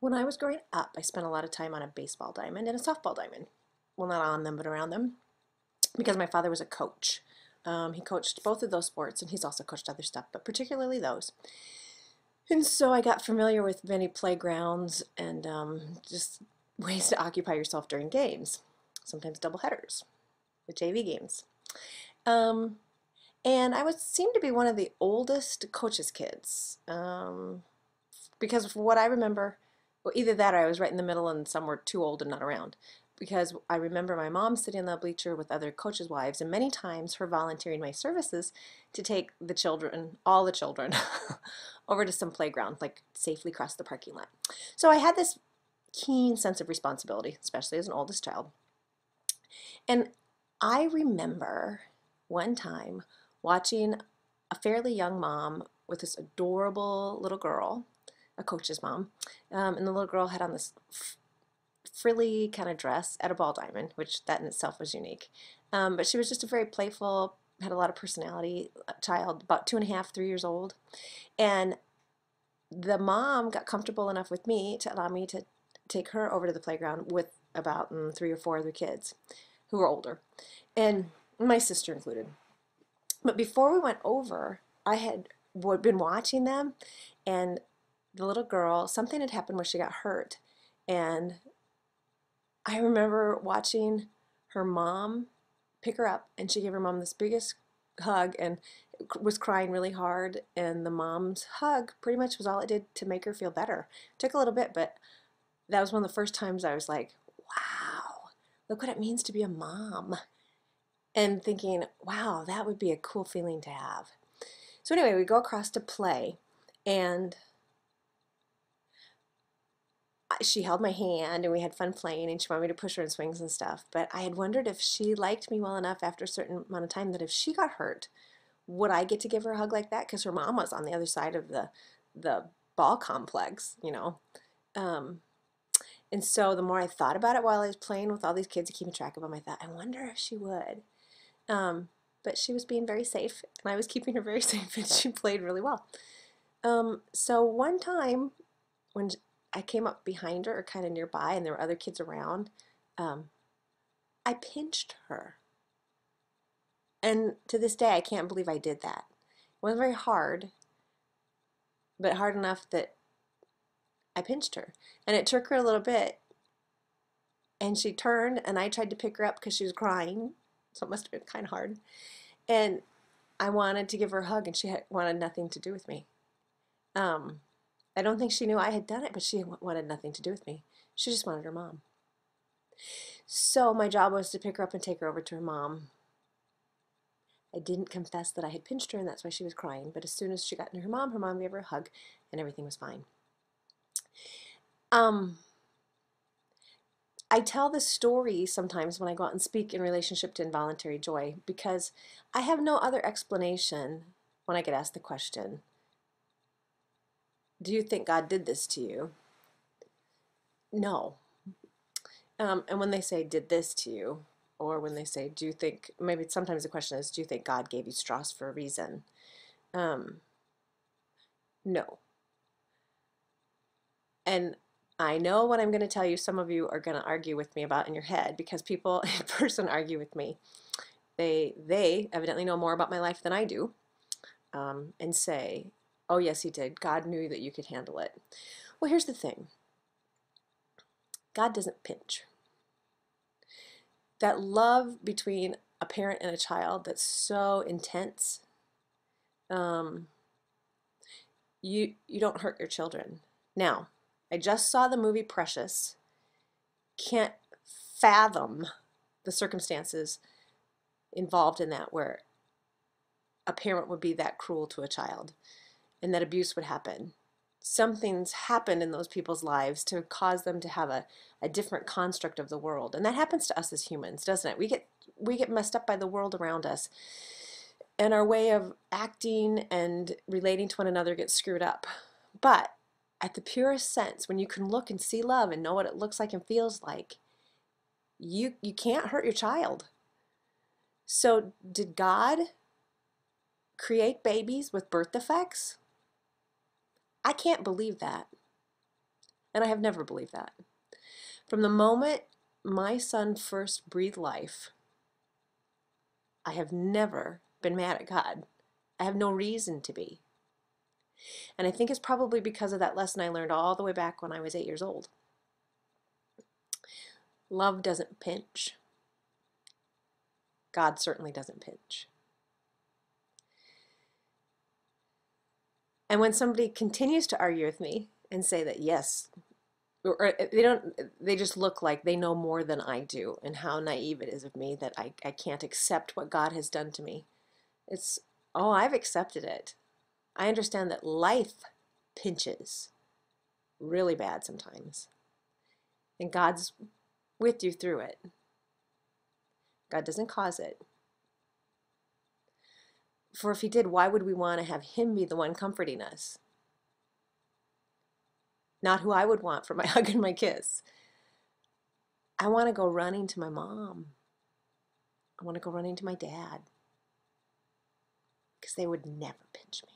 When I was growing up, I spent a lot of time on a baseball diamond and a softball diamond. Well, not on them, but around them, because my father was a coach. He coached both of those sports, and he's also coached other stuff, but particularly those. And so I got familiar with many playgrounds and just ways to occupy yourself during games, sometimes double headers, the JV games. Um, and I was seemed to be one of the oldest coaches' kids. Because from what I remember, well, either that or I was right in the middle and some were too old and not around. Because I remember my mom sitting on the bleacher with other coaches' wives, and many times her volunteering my services to take the children, all the children, over to some playground, like safely cross the parking lot. So I had this keen sense of responsibility, especially as an oldest child. And I remember one time watching a fairly young mom with this adorable little girl, a coach's mom, and the little girl had on this frilly kind of dress at a ball diamond, which that in itself was unique. But she was just a very playful, had a lot of personality child, about 2.5, 3 years old. And the mom got comfortable enough with me to allow me to take her over to the playground with about 3 or 4 other kids who were older, and my sister included. But before we went over, I had been watching them, and the little girl, something had happened where she got hurt. And I remember watching her mom pick her up, and she gave her mom this biggest hug and was crying really hard. And the mom's hug pretty much was all it did to make her feel better. It took a little bit, but that was one of the first times I was like, wow, look what it means to be a mom. And thinking, wow, that would be a cool feeling to have. So anyway, we go across to play, and she held my hand and we had fun playing, and she wanted me to push her in swings and stuff. But I had wondered if she liked me well enough after a certain amount of time that if she got hurt, would I get to give her a hug like that? Because her mom was on the other side of the ball complex, you know. Um, and so the more I thought about it while I was playing with all these kids and keeping track of them, I thought, I wonder if she would. But she was being very safe, and I was keeping her very safe, and she played really well. So one time when I came up behind her or kind of nearby and there were other kids around, um, I pinched her. And to this day, I can't believe I did that. It wasn't very hard, but hard enough that I pinched her. And it took her a little bit, and she turned, and I tried to pick her up because she was crying, so it must have been kind of hard. And I wanted to give her a hug, and she wanted nothing to do with me. Um, I don't think she knew I had done it, but she wanted nothing to do with me. She just wanted her mom. So my job was to pick her up and take her over to her mom. I didn't confess that I had pinched her, and that's why she was crying. But as soon as she got to her mom gave her a hug, and everything was fine. Um, I tell this story sometimes when I go out and speak in relationship to involuntary joy because I have no other explanation when I get asked the question, do you think God did this to you? No. And when they say, did this to you, or when they say, do you think, maybe sometimes the question is, do you think God gave you straws for a reason? No. And I know what I'm going to tell you, some of you are going to argue with me about in your head because people in person argue with me. They evidently know more about my life than I do, and say, oh, yes, he did. God knew that you could handle it. Well, here's the thing. God doesn't pinch. That love between a parent and a child that's so intense, um, you don't hurt your children. Now, I just saw the movie Precious. Can't fathom the circumstances involved in that where a parent would be that cruel to a child and that abuse would happen. Something's happened in those people's lives to cause them to have a different construct of the world. And that happens to us as humans, doesn't it? We get messed up by the world around us. And our way of acting and relating to one another gets screwed up. But at the purest sense, when you can look and see love and know what it looks like and feels like, you can't hurt your child. So did God create babies with birth defects? I can't believe that. And I have never believed that. From the moment my son first breathed life, I have never been mad at God. I have no reason to be. And I think it's probably because of that lesson I learned all the way back when I was 8 years old. Love doesn't pinch. God certainly doesn't pinch. And when somebody continues to argue with me and say that, yes, or they just look like they know more than I do, and how naive it is of me that I can't accept what God has done to me. It's, oh, I've accepted it. I understand that life pinches really bad sometimes. And God's with you through it. God doesn't cause it. For if he did, why would we want to have him be the one comforting us? Not who I would want for my hug and my kiss. I want to go running to my mom. I want to go running to my dad. Because they would never pinch me.